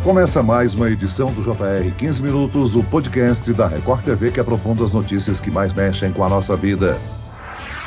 Começa mais uma edição do JR 15 Minutos, o podcast da Record TV que aprofunda as notícias que mais mexem com a nossa vida.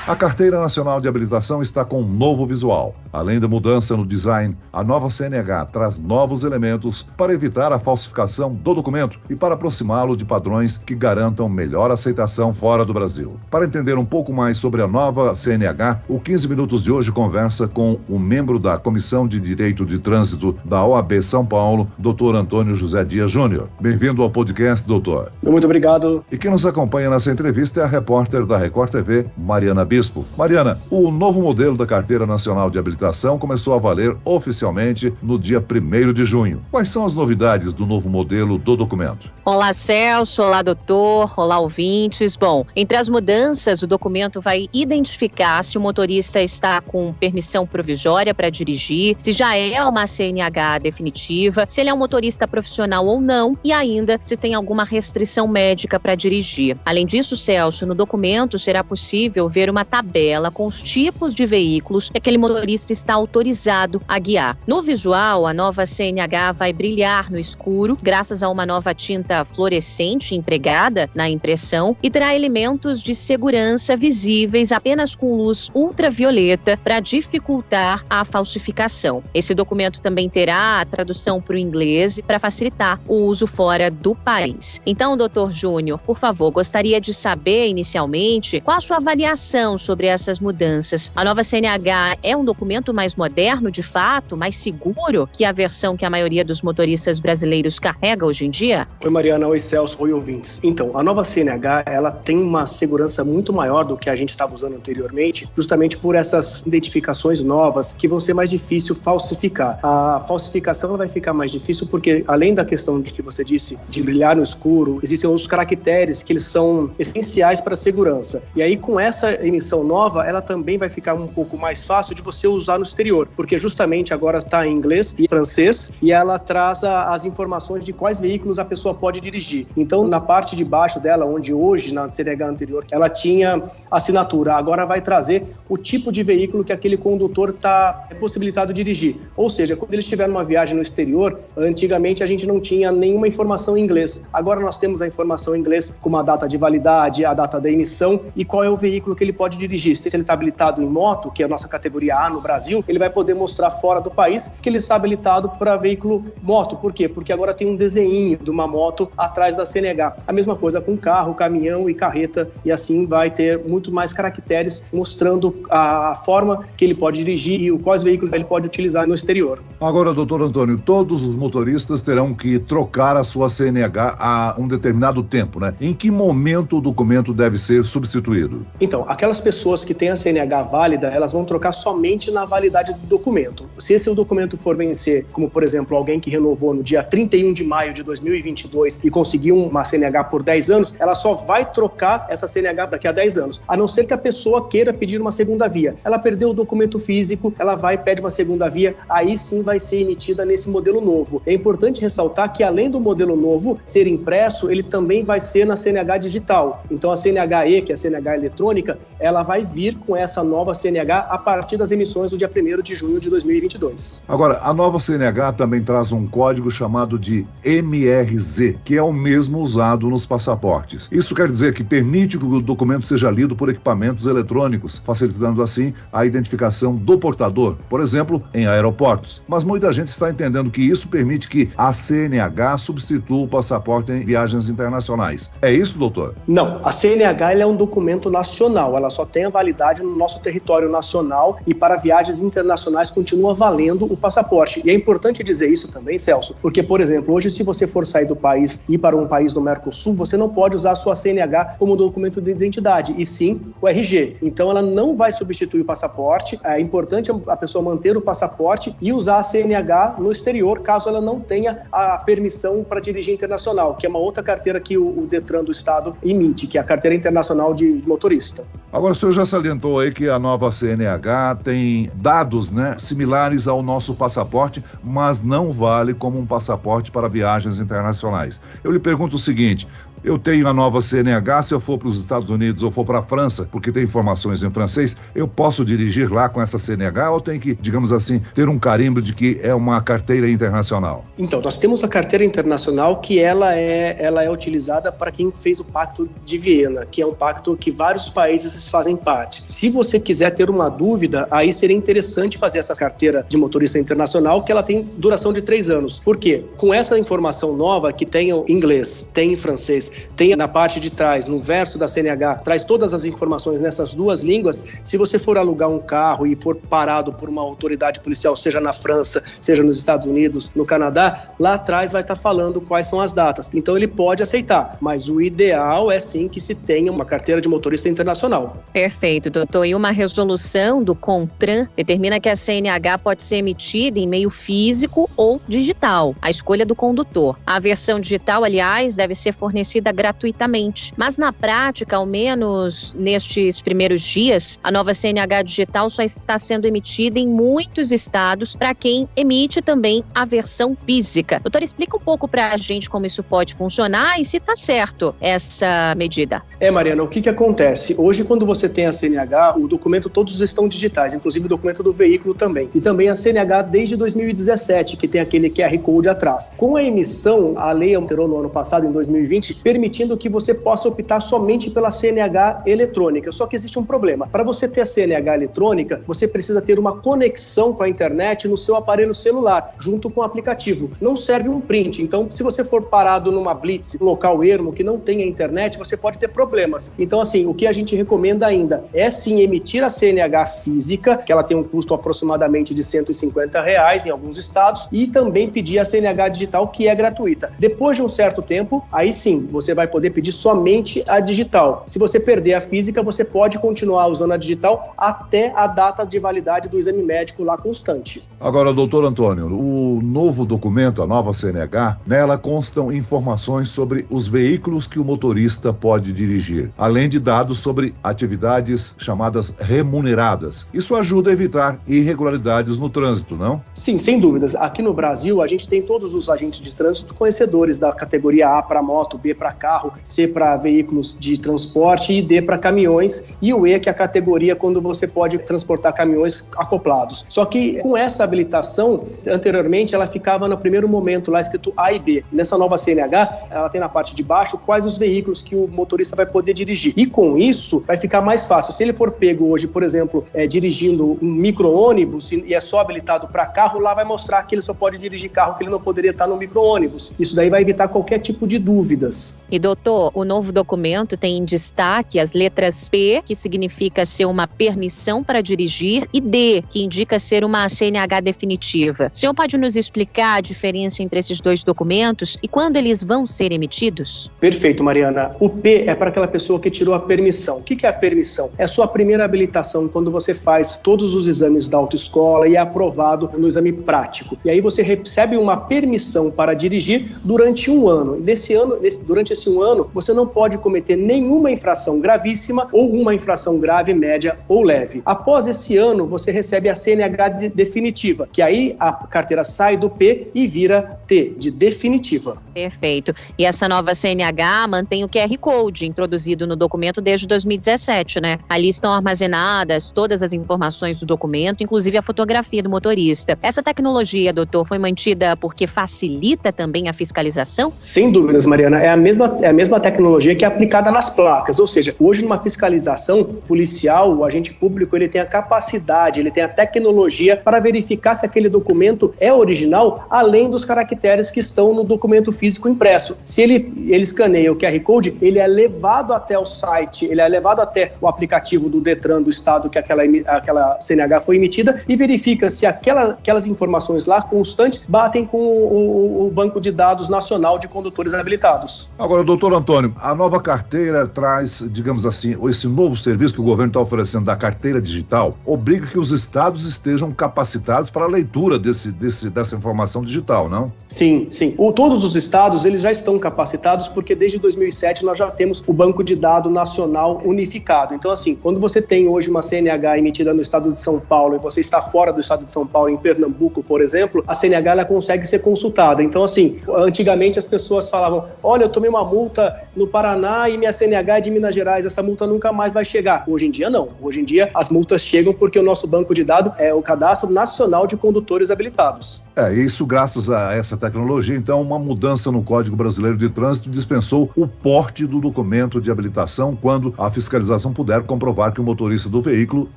A Carteira Nacional de Habilitação está com um novo visual. Além da mudança no design, a nova CNH traz novos elementos para evitar a falsificação do documento e para aproximá-lo de padrões que garantam melhor aceitação fora do Brasil. Para entender um pouco mais sobre a nova CNH, o 15 Minutos de hoje conversa com o membro da Comissão de Direito de Trânsito da OAB São Paulo, Dr. Antônio José Dias Júnior. Bem-vindo ao podcast, doutor. Muito obrigado. E quem nos acompanha nessa entrevista é a repórter da Record TV, Mariana Bispo. Mariana, o novo modelo da Carteira Nacional de Habilitação começou a valer oficialmente no dia 1º de junho. Quais são as novidades do novo modelo do documento? Olá, Celso. Olá, doutor. Olá, ouvintes. Bom, entre as mudanças, o documento vai identificar se o motorista está com permissão provisória para dirigir, se já é uma CNH definitiva, se ele é um motorista profissional ou não e ainda se tem alguma restrição médica para dirigir. Além disso, Celso, no documento será possível ver uma tabela com os tipos de veículos que aquele motorista está autorizado a guiar. No visual, a nova CNH vai brilhar no escuro, graças a uma nova tinta fluorescente empregada na impressão e terá elementos de segurança visíveis apenas com luz ultravioleta para dificultar a falsificação. Esse documento também terá a tradução para o inglês para facilitar o uso fora do país. Então, doutor Júnior, por favor, gostaria de saber inicialmente qual a sua avaliação sobre essas mudanças. A nova CNH é um documento mais moderno, de fato, mais seguro que a versão que a maioria dos motoristas brasileiros carrega hoje em dia? Oi, Mariana. Oi, Celso. Oi, ouvintes. Então, a nova CNH, ela tem uma segurança muito maior do que a gente estava usando anteriormente, justamente por essas identificações novas que vão ser mais difícil falsificar. A falsificação vai ficar mais difícil porque, além da questão de que você disse, de brilhar no escuro, existem outros caracteres que eles são essenciais para a segurança. E aí, com essa emissão nova, ela também vai ficar um pouco mais fácil de você usar no exterior, porque justamente agora está em inglês e francês e ela traz as informações de quais veículos a pessoa pode dirigir. Então, na parte de baixo dela, onde hoje, na CNH anterior, ela tinha assinatura, agora vai trazer o tipo de veículo que aquele condutor está possibilitado de dirigir. Ou seja, quando ele estiver numa viagem no exterior, antigamente a gente não tinha nenhuma informação em inglês. Agora nós temos a informação em inglês com uma data de validade, a data da emissão e qual é o veículo que ele pode dirigir. Se ele está habilitado em moto, que é a nossa categoria A no Brasil, ele vai poder mostrar fora do país que ele está habilitado para veículo moto. Por quê? Porque agora tem um desenho de uma moto atrás da CNH. A mesma coisa com carro, caminhão e carreta, e assim vai ter muito mais caracteres mostrando a forma que ele pode dirigir e quais veículos ele pode utilizar no exterior. Agora, doutor Antônio, todos os motoristas terão que trocar a sua CNH a um determinado tempo, né? Em que momento o documento deve ser substituído? Então, aquelas pessoas que têm a CNH válida, elas vão trocar somente na validade do documento. Se esse documento for vencer, como por exemplo, alguém que renovou no dia 31 de maio de 2022 e conseguiu uma CNH por 10 anos, ela só vai trocar essa CNH daqui a 10 anos, a não ser que a pessoa queira pedir uma segunda via. Ela perdeu o documento físico, ela vai e pede uma segunda via, aí sim vai ser emitida nesse modelo novo. É importante ressaltar que além do modelo novo ser impresso, ele também vai ser na CNH digital. Então a CNH-E, que é a CNH eletrônica, ela vai vir com essa nova CNH a partir das emissões do dia 1º de junho de 2022. Agora, a nova CNH também traz um código chamado de MRZ, que é o mesmo usado nos passaportes. Isso quer dizer que permite que o documento seja lido por equipamentos eletrônicos, facilitando assim a identificação do portador, por exemplo, em aeroportos. Mas muita gente está entendendo que isso permite que a CNH substitua o passaporte em viagens internacionais. É isso, doutor? Não, a CNH ela é um documento nacional, ela só tem a validade no nosso território nacional e para viagens internacionais continua valendo o passaporte. E é importante dizer isso também, Celso, porque, por exemplo, hoje se você for sair do país e ir para um país do Mercosul, você não pode usar a sua CNH como documento de identidade, e sim o RG. Então ela não vai substituir o passaporte, é importante a pessoa manter o passaporte e usar a CNH no exterior, caso ela não tenha a permissão para dirigir internacional, que é uma outra carteira que o Detran do Estado emite, que é a Carteira Internacional de Motorista. Agora, o senhor já salientou aí que a nova CNH tem dados, né, similares ao nosso passaporte, mas não vale como um passaporte para viagens internacionais. Eu lhe pergunto o seguinte: eu tenho a nova CNH, se eu for para os Estados Unidos ou for para a França, porque tem informações em francês, eu posso dirigir lá com essa CNH ou tem que, digamos assim, ter um carimbo de que é uma carteira internacional? Então, nós temos a carteira internacional que ela é utilizada para quem fez o Pacto de Viena, que é um pacto que vários países fazem parte. Se você quiser ter uma dúvida, aí seria interessante fazer essa carteira de motorista internacional, que ela tem duração de 3 anos. Por quê? Com essa informação nova, que tem em inglês, tem em francês, tem na parte de trás, no verso da CNH, traz todas as informações nessas 2 línguas. Se você for alugar um carro e for parado por uma autoridade policial, seja na França, seja nos Estados Unidos, no Canadá, lá atrás vai estar falando quais são as datas. Então ele pode aceitar, mas o ideal é sim que se tenha uma carteira de motorista internacional. Perfeito, doutor. E uma resolução do CONTRAN determina que a CNH pode ser emitida em meio físico ou digital, a escolha do condutor. A versão digital, aliás, deve ser fornecida gratuitamente, mas na prática, ao menos nestes primeiros dias, a nova CNH digital só está sendo emitida em muitos estados para quem emite também a versão física. Doutor, explica um pouco para a gente como isso pode funcionar e se está certo essa medida. Mariana, o que acontece? Hoje, quando você tem a CNH, o documento todos estão digitais, inclusive o documento do veículo também. E também a CNH desde 2017, que tem aquele QR Code atrás. Com a emissão, a lei alterou no ano passado, em 2020, permitindo que você possa optar somente pela CNH eletrônica. Só que existe um problema. Para você ter a CNH eletrônica, você precisa ter uma conexão com a internet no seu aparelho celular, junto com o aplicativo. Não serve um print. Então, se você for parado numa blitz, um local ermo que não tenha internet, você pode ter problemas. Então, assim, o que a gente recomenda ainda é sim emitir a CNH física, que ela tem um custo aproximadamente de R$150 em alguns estados, e também pedir a CNH digital, que é gratuita. Depois de um certo tempo, aí sim, você vai poder pedir somente a digital. Se você perder a física, você pode continuar usando a digital até a data de validade do exame médico lá constante. Agora, doutor Antônio, o novo documento, a nova CNH, nela constam informações sobre os veículos que o motorista pode dirigir, além de dados sobre atividades chamadas remuneradas. Isso ajuda a evitar irregularidades no trânsito, não? Sim, sem dúvidas. Aqui no Brasil, a gente tem todos os agentes de trânsito conhecedores da categoria A para moto, B para carro, C para veículos de transporte e D para caminhões, e o E, que é a categoria quando você pode transportar caminhões acoplados. Só que com essa habilitação, anteriormente ela ficava no primeiro momento lá escrito A e B. Nessa nova CNH, ela tem na parte de baixo quais os veículos que o motorista vai poder dirigir. E com isso, vai ficar mais fácil. Se ele for pego hoje, por exemplo, dirigindo um micro-ônibus e é só habilitado para carro, lá vai mostrar que ele só pode dirigir carro, que ele não poderia estar no micro-ônibus. Isso daí vai evitar qualquer tipo de dúvidas. E doutor, o novo documento tem em destaque as letras P, que significa ser uma permissão para dirigir, e D, que indica ser uma CNH definitiva. O senhor pode nos explicar a diferença entre esses 2 documentos e quando eles vão ser emitidos? Perfeito, Mariana. O P é para aquela pessoa que tirou a permissão. O que é a permissão? É a sua primeira habilitação quando você faz todos os exames da autoescola e é aprovado no exame prático. E aí você recebe uma permissão para dirigir durante 1 ano. E durante esse 1 ano, você não pode cometer nenhuma infração gravíssima ou uma infração grave, média ou leve. Após esse ano, você recebe a CNH definitiva, que aí a carteira sai do P e vira T, de definitiva. Perfeito. E essa nova CNH mantém o QR Code introduzido no documento desde 2017, né? Ali estão armazenadas todas as informações do documento, inclusive a fotografia do motorista. Essa tecnologia, doutor, foi mantida porque facilita também a fiscalização? Sem dúvidas, Mariana. É a mesma tecnologia que é aplicada nas placas. Ou seja, hoje numa fiscalização policial, o agente público ele tem a capacidade, ele tem a tecnologia para verificar se aquele documento é original, além dos caracteres que estão no documento físico impresso. Se ele escaneia o QR Code, ele é levado até o site, ele é levado até o aplicativo do Detran do estado que aquela CNH foi emitida e verifica se aquelas informações lá constantes batem com o Banco de Dados Nacional de Condutores Habilitados. Agora, doutor Antônio, a nova carteira traz, digamos assim, esse novo serviço que o governo está oferecendo da carteira digital, obriga que os estados estejam capacitados para a leitura dessa informação digital, não? Sim. Todos os estados eles já estão capacitados porque desde 2007 nós já temos o Banco de Dados Nacional Unificado. Então, assim, quando você tem hoje uma CNH emitida no estado de São Paulo e você está fora do estado de São Paulo, em Pernambuco, por exemplo, a CNH ela consegue ser consultada. Então, assim, antigamente as pessoas falavam, olha, eu tomei uma multa no Paraná e minha CNH é de Minas Gerais, essa multa nunca mais vai chegar. Hoje em dia, não. Hoje em dia, as multas chegam porque o nosso banco de dados é o Cadastro Nacional de Condutores Habilitados. Isso graças a essa tecnologia, então, uma mudança no Código Brasileiro de Trânsito dispensou o porte do documento de habilitação quando a fiscalização puder comprovar que o motorista do veículo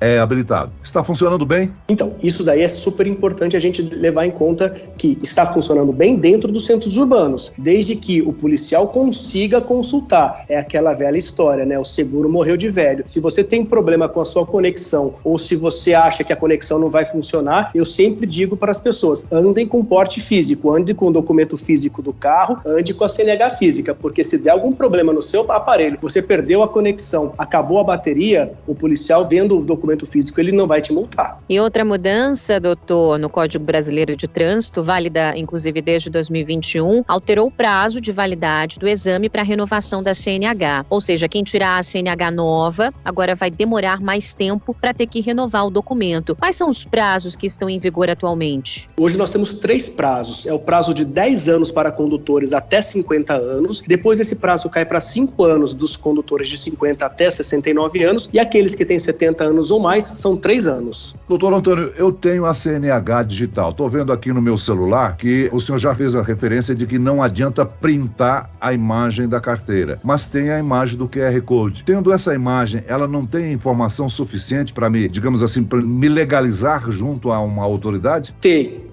é habilitado. Está funcionando bem? Então, isso daí é super importante a gente levar em conta que está funcionando bem dentro dos centros urbanos, desde que o policial consiga consultar. É aquela velha história, né? O seguro morreu de velho. Se você tem problema com a sua conexão ou se você acha que a conexão não vai funcionar, eu sempre digo para as pessoas, andem com porte físico, ande com o documento físico do carro, ande com a CNH física, porque se der algum problema no seu aparelho, você perdeu a conexão, acabou a bateria, o policial vendo o documento físico, ele não vai te multar. E outra mudança, doutor, no Código Brasileiro de Trânsito, válida inclusive desde 2021, alterou o prazo de validade do exame para renovação da CNH. Ou seja, quem tirar a CNH nova, agora vai demorar mais tempo para ter que renovar o documento. Quais são os prazos que estão em vigor atualmente? Hoje nós temos 3 prazos. É o prazo de 10 anos para condutores até 50 anos. Depois esse prazo cai para 5 anos dos condutores de 50 até 69 anos. E aqueles que têm 70 anos ou mais são 3 anos. Doutor Antônio, eu tenho a CNH digital. Estou vendo aqui no meu celular que o senhor já fez a referência de que não adianta printar a imagem da carteira, mas tem a imagem do QR Code. Tendo essa imagem, ela não tem informação suficiente para me, digamos assim, para me legalizar junto a uma autoridade?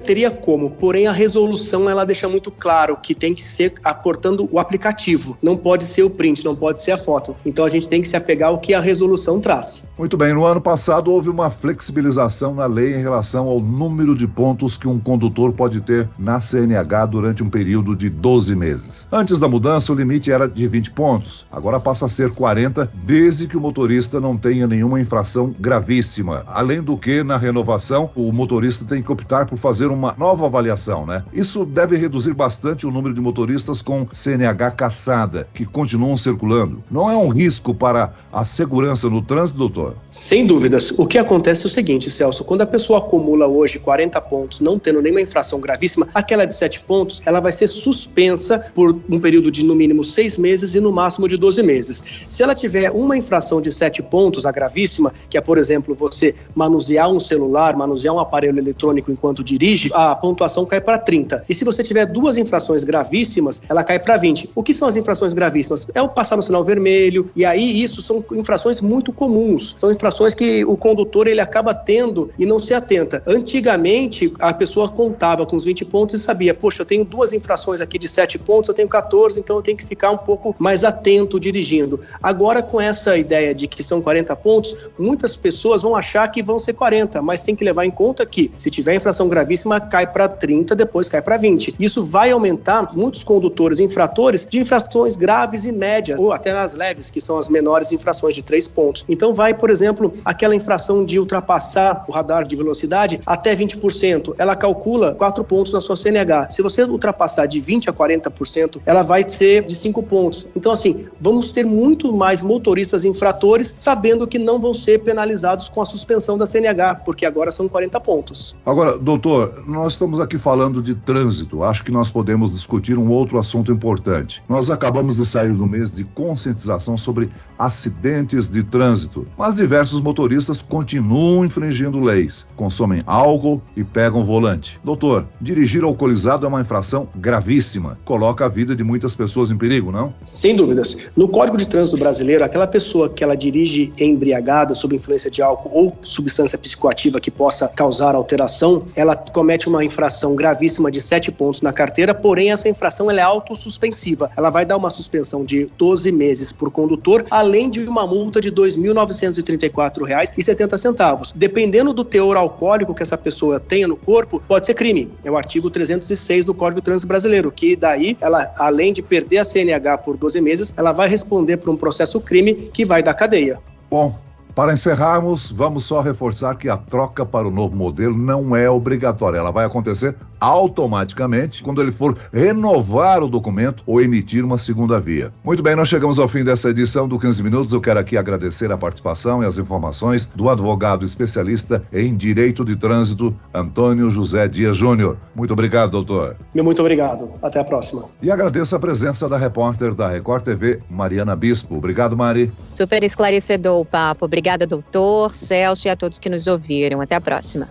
Teria como, porém a resolução ela deixa muito claro que tem que ser aportando o aplicativo, não pode ser o print, não pode ser a foto. Então a gente tem que se apegar ao que a resolução traz. Muito bem, no ano passado houve uma flexibilização na lei em relação ao número de pontos que um condutor pode ter na CNH durante um período de 12 meses. Antes da mudança, o limite era de 20 pontos, agora passa a ser 40, desde que o motorista não tenha nenhuma infração gravíssima. Além do que, na renovação, o motorista tem que optar por fazer uma nova avaliação, né? Isso deve reduzir bastante o número de motoristas com CNH cassada, que continuam circulando. Não é um risco para a segurança no trânsito, doutor? Sem dúvidas. O que acontece é o seguinte, Celso, quando a pessoa acumula hoje 40 pontos, não tendo nenhuma infração gravíssima, aquela de 7 pontos, ela vai ser suspensa por um período de no mínimo 6 meses e no máximo de 12 meses. Se ela tiver uma infração de 7 pontos, a gravíssima, que é, por exemplo, você manusear um celular, manusear um aparelho eletrônico enquanto dirige, a pontuação cai para 30. E se você tiver 2 infrações gravíssimas, ela cai para 20. O que são as infrações gravíssimas? É o passar no sinal vermelho, e aí isso são infrações muito comuns. São infrações que o condutor ele acaba tendo e não se atenta. Antigamente, a pessoa contava com os 20 pontos e sabia, poxa, eu tenho 2 infrações aqui de 7 pontos, eu tenho 14, então eu tenho que ficar um pouco mais atento dirigindo. Agora, com essa ideia de que são 40 pontos, muitas pessoas vão achar que vão ser 40, mas tem que levar em conta que, se tiver infração gravíssima, cai para 30, depois cai para 20. Isso vai aumentar muitos condutores infratores de infrações graves e médias, ou até as leves, que são as menores infrações de 3 pontos. Então vai, por exemplo, aquela infração de ultrapassar o radar de velocidade até 20%. Ela calcula 4 pontos na sua CNH. Se você ultrapassar de 20% a 40%, ela vai ser de 5 pontos. Então, assim, vamos ter muito mais motoristas infratores sabendo que não vão ser penalizados com a suspensão da CNH, porque agora são 40 pontos. Agora, doutor, nós estamos aqui falando de trânsito. Acho que nós podemos discutir um outro assunto importante. Nós acabamos de sair do mês de conscientização sobre acidentes de trânsito, mas diversos motoristas continuam infringindo leis, consomem álcool e pegam volante. Doutor, dirigir alcoolizado é uma infração gravíssima. Coloca a vida de muitas pessoas em perigo, não? Sem dúvidas. No Código de Trânsito Brasileiro, aquela pessoa que ela dirige embriagada, sob influência de álcool ou substância psicoativa que possa causar alteração, ela comete uma infração gravíssima de 7 pontos na carteira, porém essa infração ela é autossuspensiva. Ela vai dar uma suspensão de 12 meses por condutor, além de uma multa de R$ 2.934,70. Dependendo do teor alcoólico que essa pessoa tenha no corpo, pode ser crime. É o artigo 306 do Código de Trânsito Brasileiro, que daí, ela, além de perder a CNH por 12 meses, ela vai responder por um processo crime que vai dar cadeia. Bom, Para encerrarmos, vamos só reforçar que a troca para o novo modelo não é obrigatória. Ela vai acontecer automaticamente quando ele for renovar o documento ou emitir uma segunda via. Muito bem, nós chegamos ao fim dessa edição do 15 Minutos. Eu quero aqui agradecer a participação e as informações do advogado especialista em Direito de Trânsito, Antônio José Dias Júnior. Muito obrigado, doutor. Muito obrigado. Até a próxima. E agradeço a presença da repórter da Record TV, Mariana Bispo. Obrigado, Mari. Super esclarecedor o papo. Obrigada, doutor, Celso e a todos que nos ouviram. Até a próxima.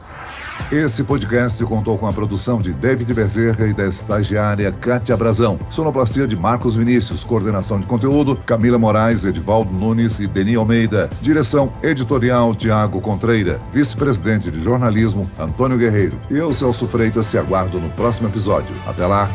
Esse podcast contou com a produção de David Bezerra e da estagiária Kátia Brazão. Sonoplastia de Marcos Vinícius. Coordenação de conteúdo, Camila Moraes, Edivaldo Nunes e Deni Almeida. Direção editorial, Tiago Contreira. Vice-presidente de jornalismo, Antônio Guerreiro. Eu, Celso Freitas, te aguardo no próximo episódio. Até lá.